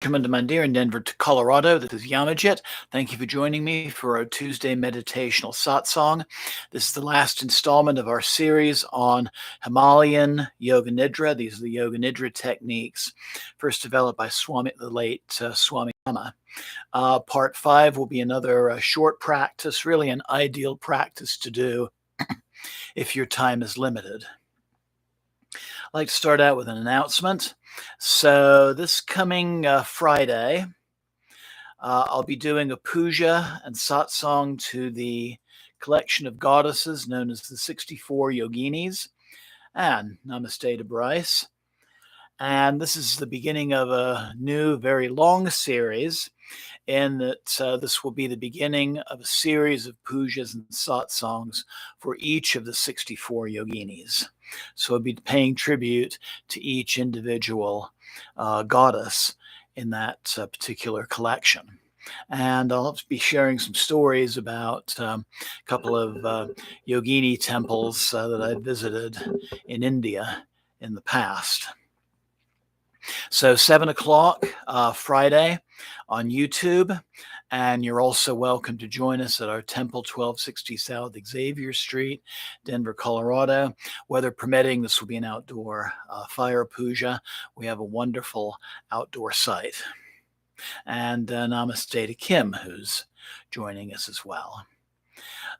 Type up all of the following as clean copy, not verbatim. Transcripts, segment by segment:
Welcome to Mandir in Denver to Colorado. This is Yamajit. Thank you for joining me for our Tuesday meditational satsang. This is the last installment of our series on Himalayan Yoga Nidra. These are the Yoga Nidra techniques, first developed by the late Swami Rama. Part 5 will be another short practice, really an ideal practice to do if your time is limited. I'd like to start out with an announcement. So this coming Friday, I'll be doing a puja and satsang to the collection of goddesses known as the 64 yoginis. And namaste to Bryce. And this is the beginning of a new, very long series, in that this will be the beginning of a series of pujas and satsangs for each of the 64 yoginis. So I'll be paying tribute to each individual goddess in that particular collection. And I'll be sharing some stories about a couple of yogini temples that I visited in India in the past. So 7 o'clock Friday on YouTube. And you're also welcome to join us at our temple, 1260 South Xavier Street, Denver, Colorado. Weather permitting, this will be an outdoor fire puja. We have a wonderful outdoor site. And namaste to Kim, who's joining us as well.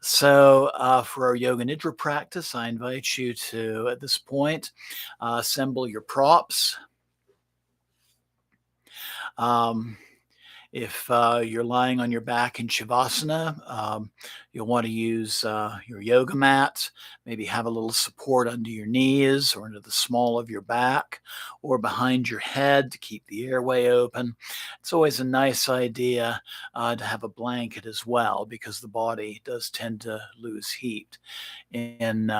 So for our Yoga Nidra practice, I invite you to, at this point, assemble your props. If you're lying on your back in Shavasana, you'll want to use your yoga mat, maybe have a little support under your knees or under the small of your back or behind your head to keep the airway open. It's always a nice idea to have a blanket as well, because the body does tend to lose heat in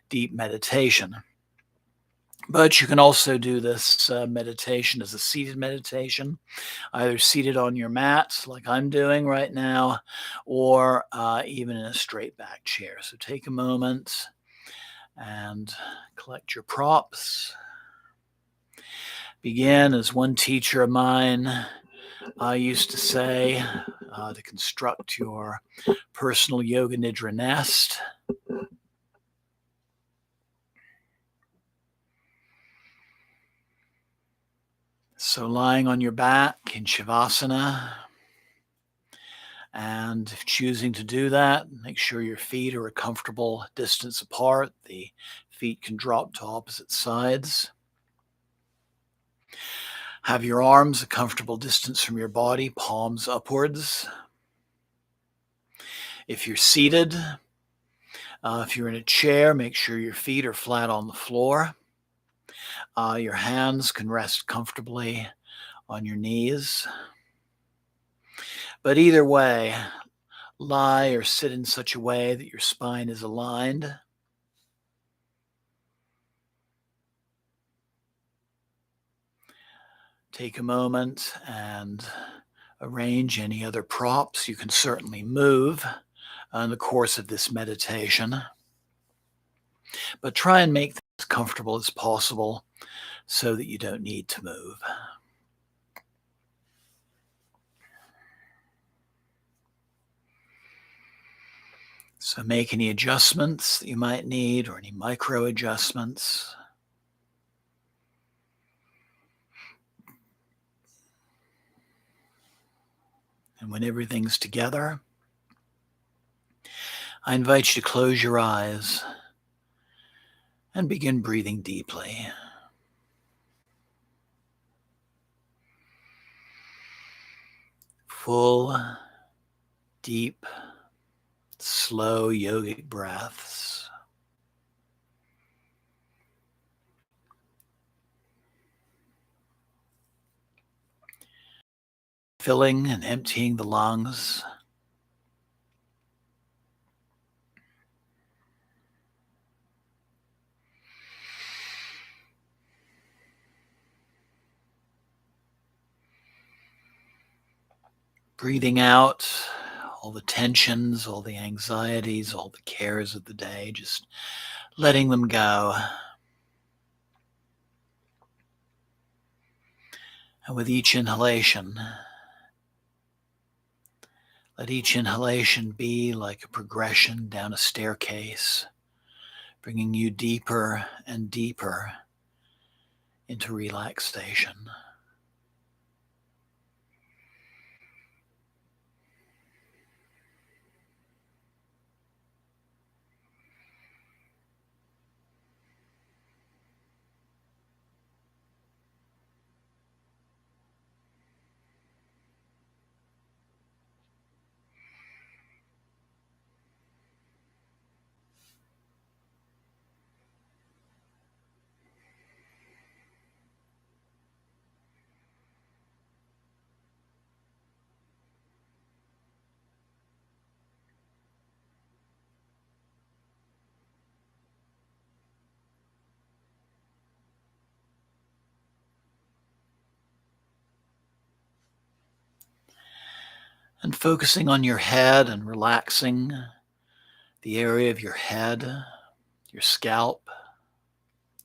deep meditation. But you can also do this meditation as a seated meditation, either seated on your mat like I'm doing right now, or even in a straight back chair. So take a moment and collect your props. Begin, as one teacher of mine used to say, to construct your personal Yoga Nidra nest. So lying on your back in Shavasana, and if choosing to do that, make sure your feet are a comfortable distance apart. The feet can drop to opposite sides. Have your arms a comfortable distance from your body, palms upwards. If you're seated, if you're in a chair, make sure your feet are flat on the floor. Your hands can rest comfortably on your knees. But either way, lie or sit in such a way that your spine is aligned. Take a moment and arrange any other props you can certainly move in the course of this meditation. But try and make them as comfortable as possible so that you don't need to move. So make any adjustments that you might need, or any micro adjustments. And when everything's together, I invite you to close your eyes and begin breathing deeply. Full, deep, slow yogic breaths. Filling and emptying the lungs. Breathing out all the tensions, all the anxieties, all the cares of the day, just letting them go. And with each inhalation, let each inhalation be like a progression down a staircase, bringing you deeper and deeper into relaxation. And focusing on your head and relaxing the area of your head, your scalp,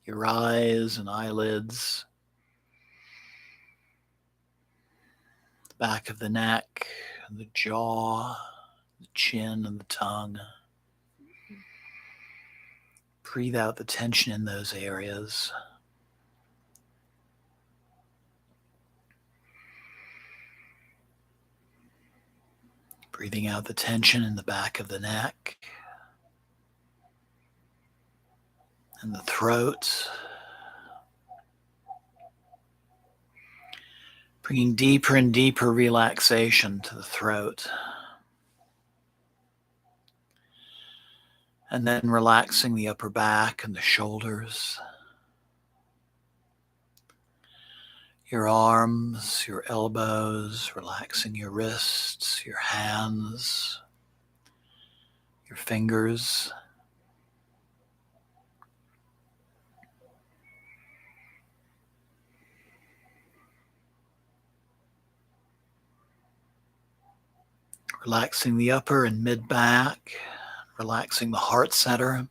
your eyes and eyelids, the back of the neck, the jaw, the chin, and the tongue. Breathe out the tension in those areas. Breathing out the tension in the back of the neck and the throat. Bringing deeper and deeper relaxation to the throat. And then relaxing the upper back and the shoulders. Your arms, your elbows, relaxing your wrists, your hands, your fingers. Relaxing the upper and mid back, relaxing the heart center.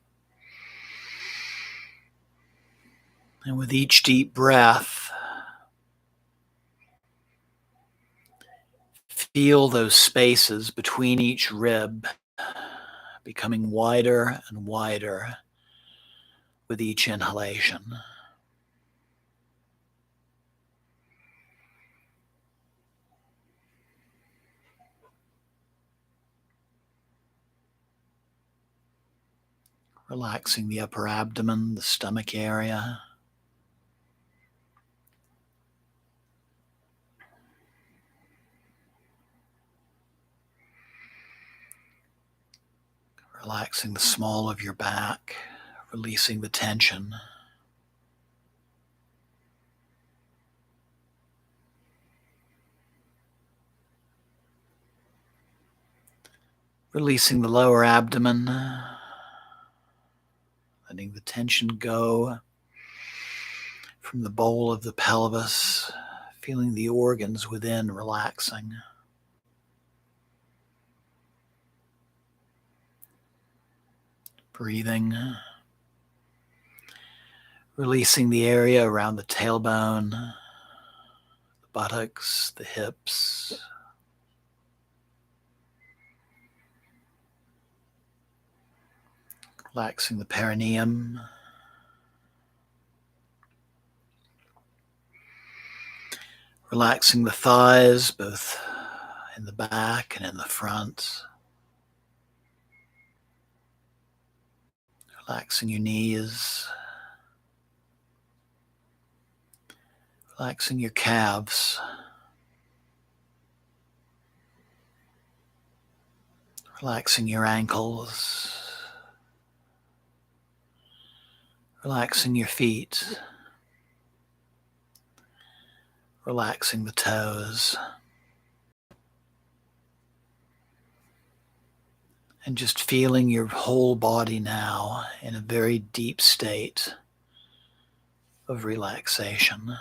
And with each deep breath, feel those spaces between each rib becoming wider and wider with each inhalation. Relaxing the upper abdomen, the stomach area. Relaxing the small of your back, releasing the tension. Releasing the lower abdomen, letting the tension go from the bowl of the pelvis, feeling the organs within relaxing. Breathing, releasing the area around the tailbone, the buttocks, the hips. Relaxing the perineum. Relaxing the thighs, both in the back and in the front. Relaxing your knees. Relaxing your calves. Relaxing your ankles. Relaxing your feet. Relaxing the toes. And just feeling your whole body now in a very deep state of relaxation.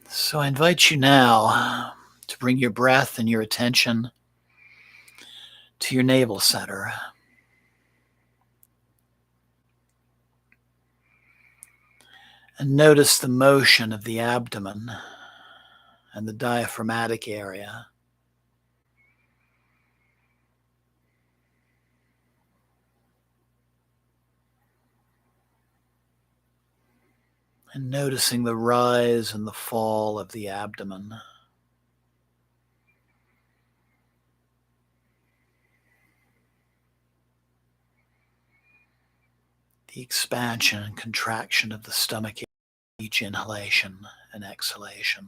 So I invite you now to bring your breath and your attention to your navel center. And notice the motion of the abdomen and the diaphragmatic area. And noticing the rise and the fall of the abdomen. The expansion and contraction of the stomach, each inhalation and exhalation.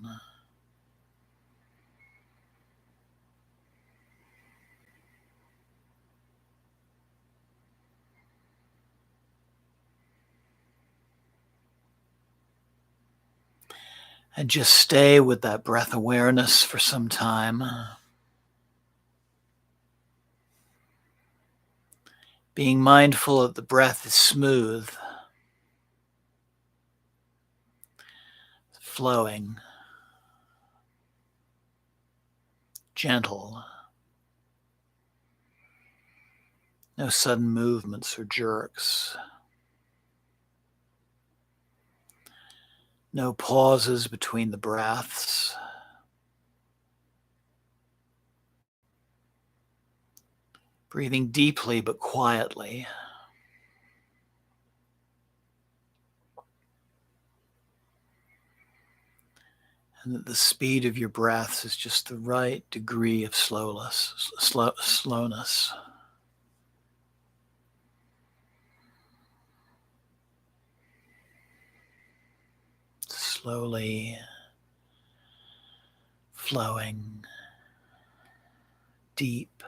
And just stay with that breath awareness for some time. Being mindful that the breath is smooth, flowing, gentle. No sudden movements or jerks. No pauses between the breaths. Breathing deeply but quietly. And that the speed of your breaths is just the right degree of slowness. Slowly flowing, deep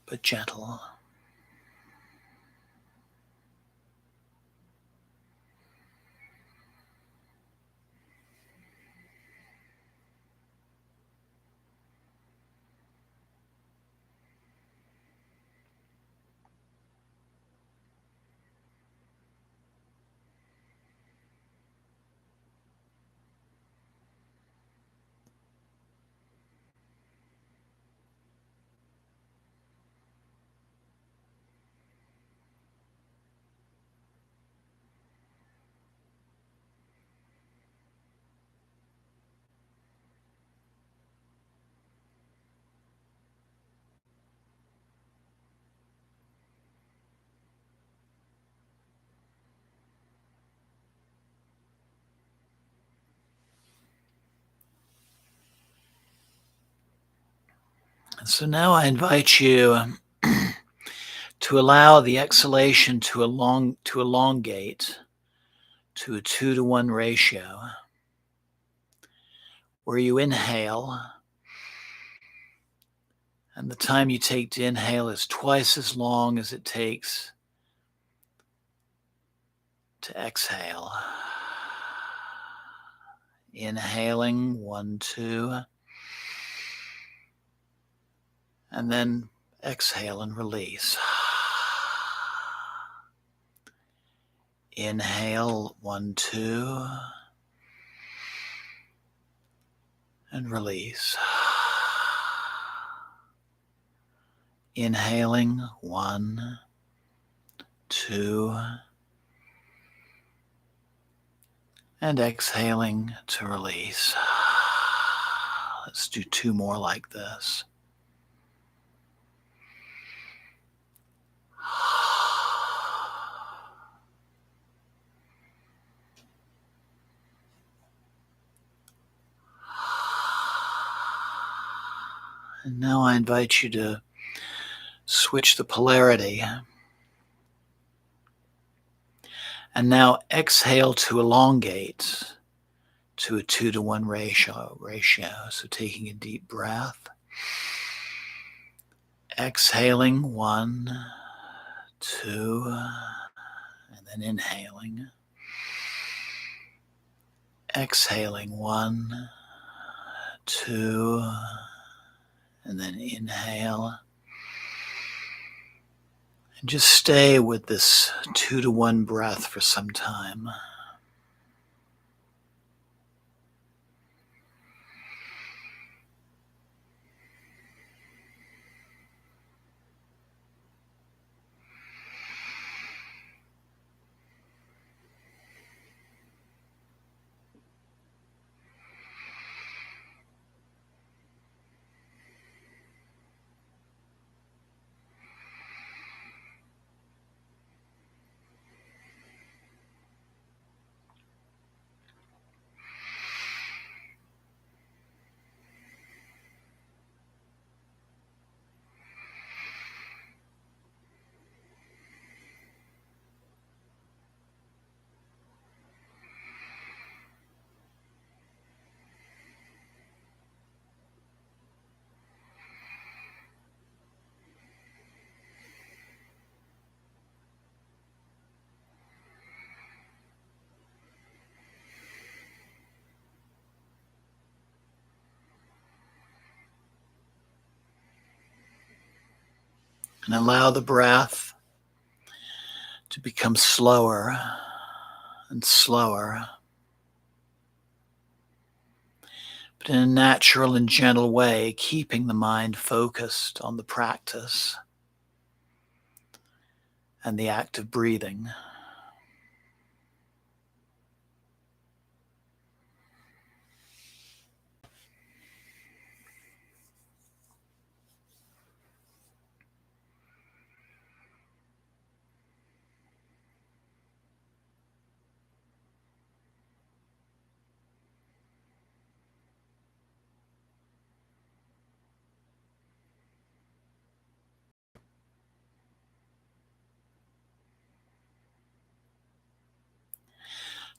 but gentle. And so now I invite you to allow the exhalation to elongate to a 2-to-1 ratio, where you inhale, and the time you take to inhale is twice as long as it takes to exhale. Inhaling, 1, 2, and then exhale and release. Inhale, 1, 2, and release. Inhaling, 1, 2, and exhaling to release. Let's do 2 more like this. And now I invite you to switch the polarity. And now exhale to elongate to a 2-to-1 ratio. So taking a deep breath. Exhaling, 1, 2, and then inhaling. Exhaling, 1, 2, and then inhale. And just stay with this 2-to-1 breath for some time. And allow the breath to become slower and slower, but in a natural and gentle way, keeping the mind focused on the practice and the act of breathing.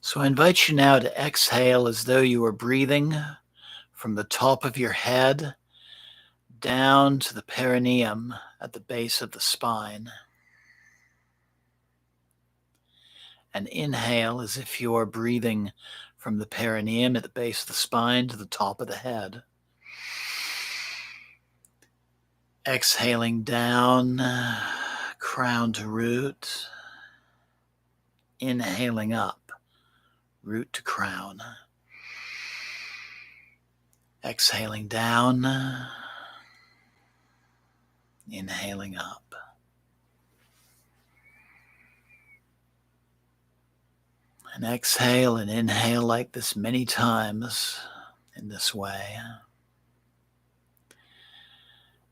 So I invite you now to exhale as though you were breathing from the top of your head down to the perineum at the base of the spine. And inhale as if you are breathing from the perineum at the base of the spine to the top of the head. Exhaling down, crown to root. Inhaling up, root to crown. Exhaling down, inhaling up. And exhale and inhale like this many times in this way.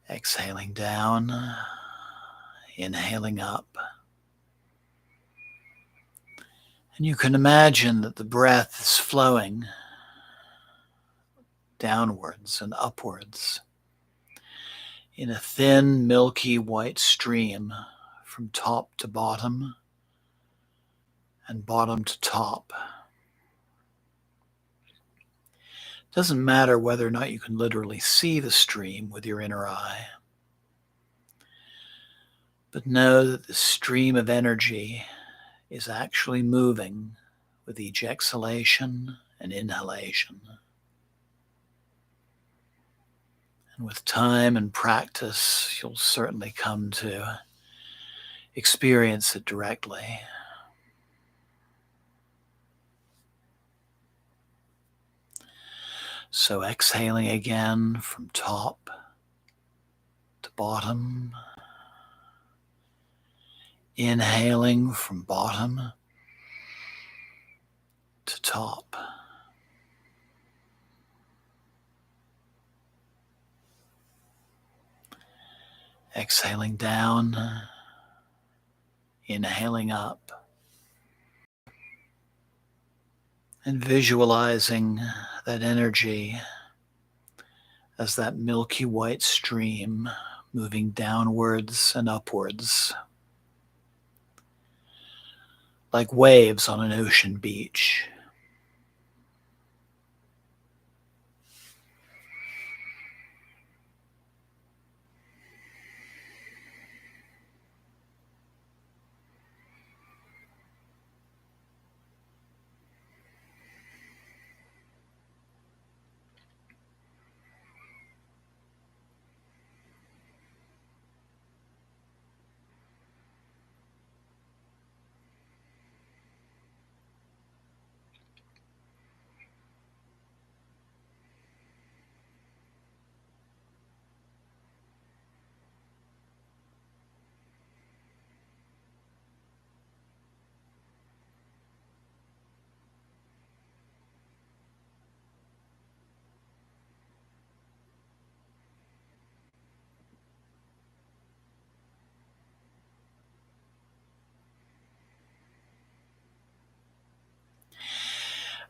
Exhaling down, inhaling up. And you can imagine that the breath is flowing downwards and upwards in a thin, milky white stream from top to bottom and bottom to top. It doesn't matter whether or not you can literally see the stream with your inner eye, but know that the stream of energy is actually moving with each exhalation and inhalation. And with time and practice, you'll certainly come to experience it directly. So exhaling again from top to bottom. Inhaling from bottom to top. Exhaling down, inhaling up. And visualizing that energy as that milky white stream moving downwards and upwards, like waves on an ocean beach.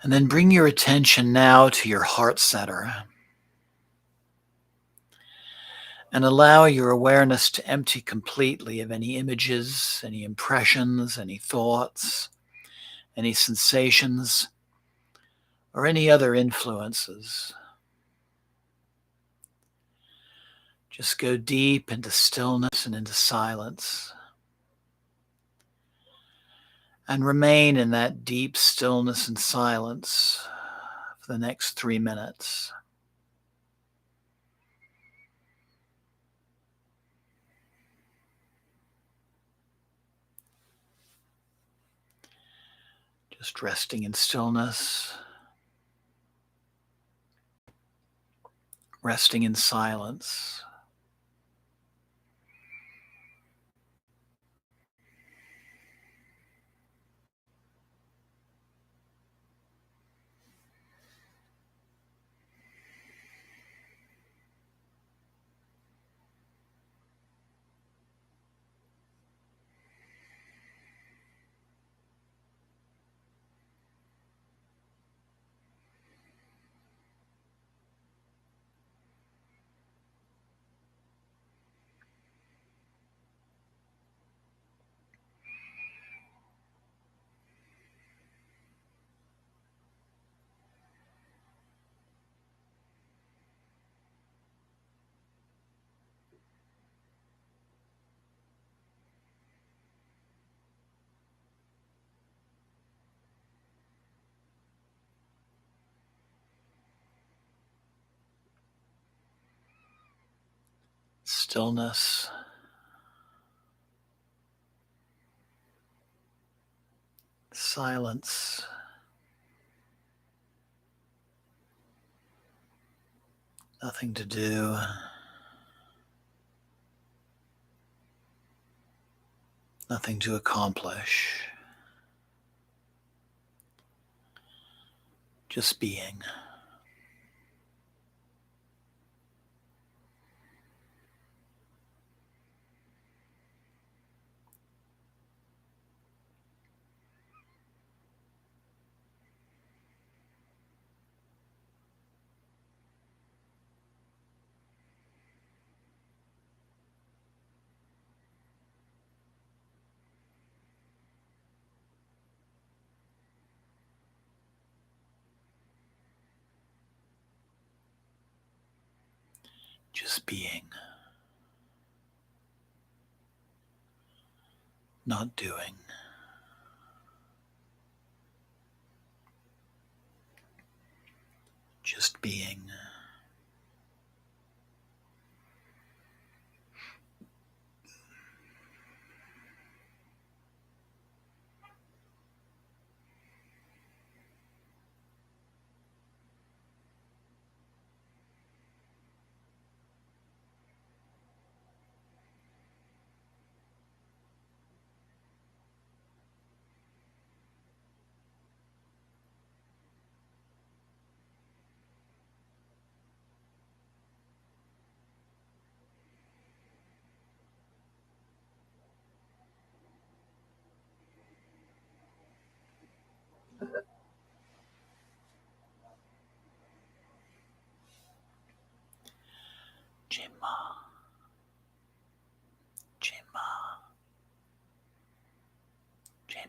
And then bring your attention now to your heart center. And allow your awareness to empty completely of any images, any impressions, any thoughts, any sensations, or any other influences. Just go deep into stillness and into silence. And remain in that deep stillness and silence for the next 3 minutes. Just resting in stillness, resting in silence. Stillness, silence, nothing to do, nothing to accomplish, just being. Just being, not doing. Just being. Jima, Jima, Jima.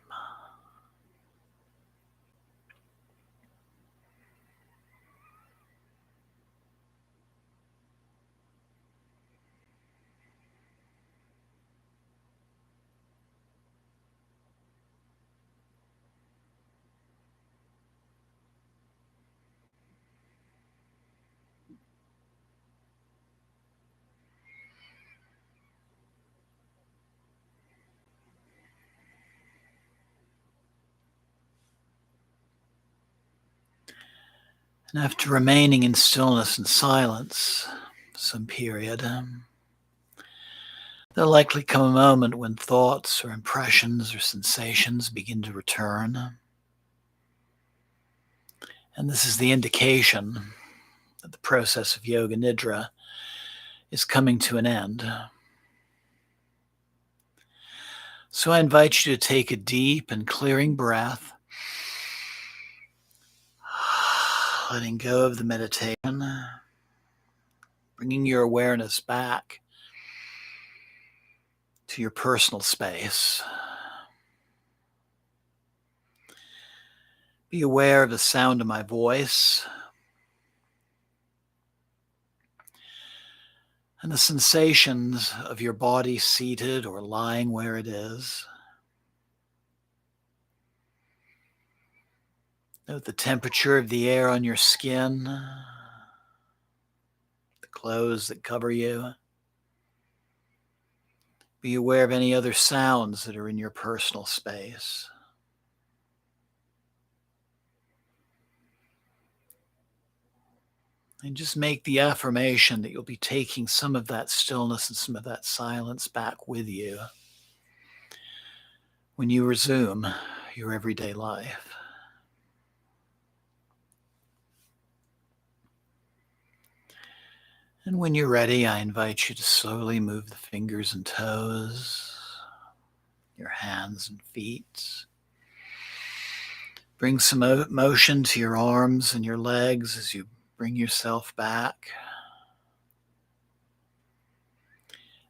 And after remaining in stillness and silence some period, there'll likely come a moment when thoughts or impressions or sensations begin to return. And this is the indication that the process of yoga nidra is coming to an end. So I invite you to take a deep and clearing breath, letting go of the meditation, bringing your awareness back to your personal space. Be aware of the sound of my voice and the sensations of your body seated or lying where it is. Note the temperature of the air on your skin, the clothes that cover you. Be aware of any other sounds that are in your personal space. And just make the affirmation that you'll be taking some of that stillness and some of that silence back with you when you resume your everyday life. And when you're ready, I invite you to slowly move the fingers and toes, your hands and feet. Bring some motion to your arms and your legs as you bring yourself back,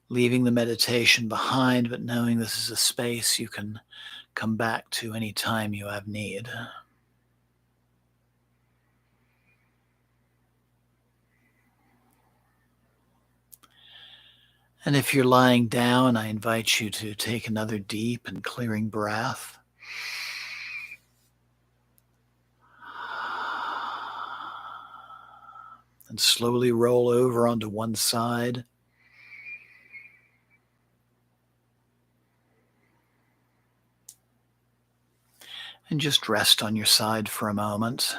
leaving the meditation behind, but knowing this is a space you can come back to anytime you have need. And if you're lying down, I invite you to take another deep and clearing breath. And slowly roll over onto one side. And just rest on your side for a moment.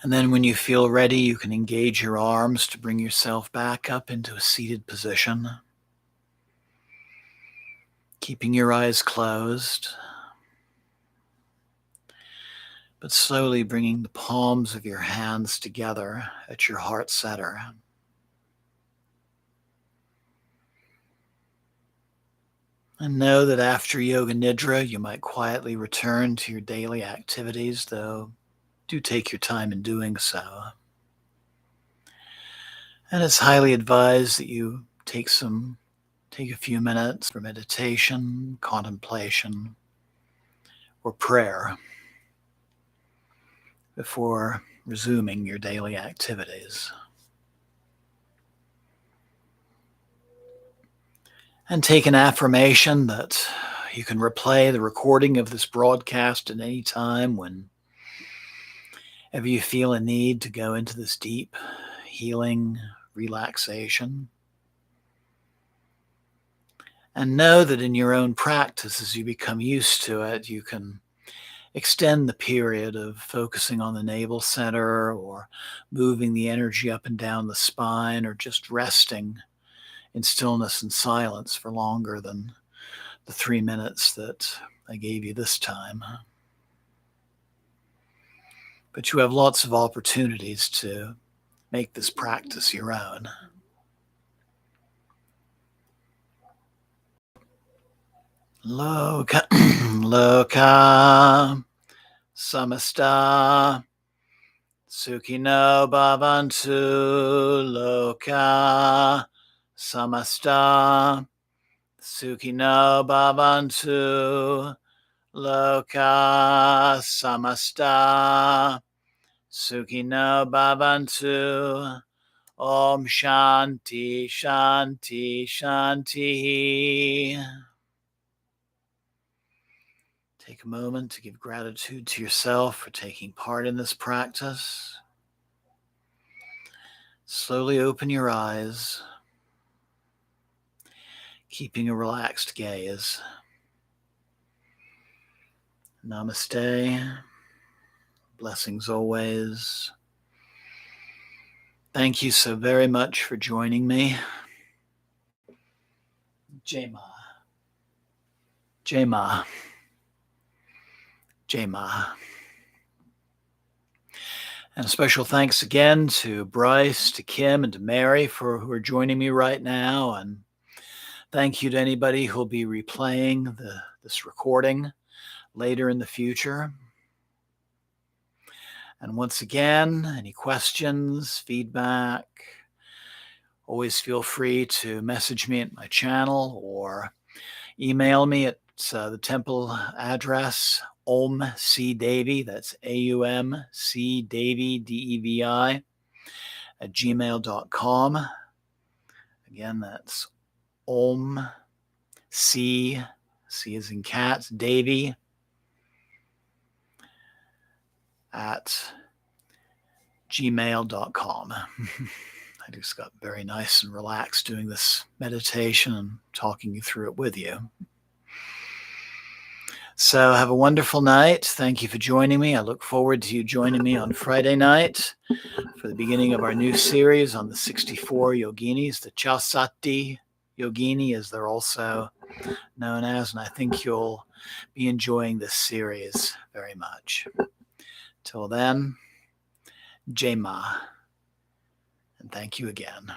And then when you feel ready, you can engage your arms to bring yourself back up into a seated position. Keeping your eyes closed, but slowly bringing the palms of your hands together at your heart center. And know that after Yoga Nidra, you might quietly return to your daily activities, though do take your time in doing so. And it's highly advised that you take a few minutes for meditation, contemplation, or prayer before resuming your daily activities. And take an affirmation that you can replay the recording of this broadcast at any time whenever you feel a need to go into this deep healing relaxation. And know that in your own practice, as you become used to it, you can extend the period of focusing on the navel center or moving the energy up and down the spine or just resting in stillness and silence for longer than the 3 minutes that I gave you this time. But you have lots of opportunities to make this practice your own. Loka, Loka, Samasta, Sukhino Bhavantu, Loka, Samasta, Sukhino Bhavantu, Loka, Samasta, Sukhino Bhavantu. Om Shanti, Shanti, Shanti. Take a moment to give gratitude to yourself for taking part in this practice. Slowly open your eyes, keeping a relaxed gaze. Namaste. Blessings always. Thank you so very much for joining me. Jai Ma. Jai Ma. Jai Ma. And a special thanks again to Bryce, to Kim, and to Mary who are joining me right now. And thank you to anybody who'll be replaying this recording later in the future. And once again, any questions, feedback, always feel free to message me at my channel or email me at the temple address, omcdevi, that's AUMC Devi, DEVI, at gmail.com. Again, that's Om C as in cat, Devi, at gmail.com. I I just got very nice and relaxed doing this meditation and talking you through it with you. So have a wonderful night. Thank you for joining me. I look forward to you joining me on Friday night for the beginning of our new series on the 64 yoginis, the Chasati Yogini, as they're also known as. And I think you'll be enjoying this series very much. Till then, Jai Ma, and thank you again.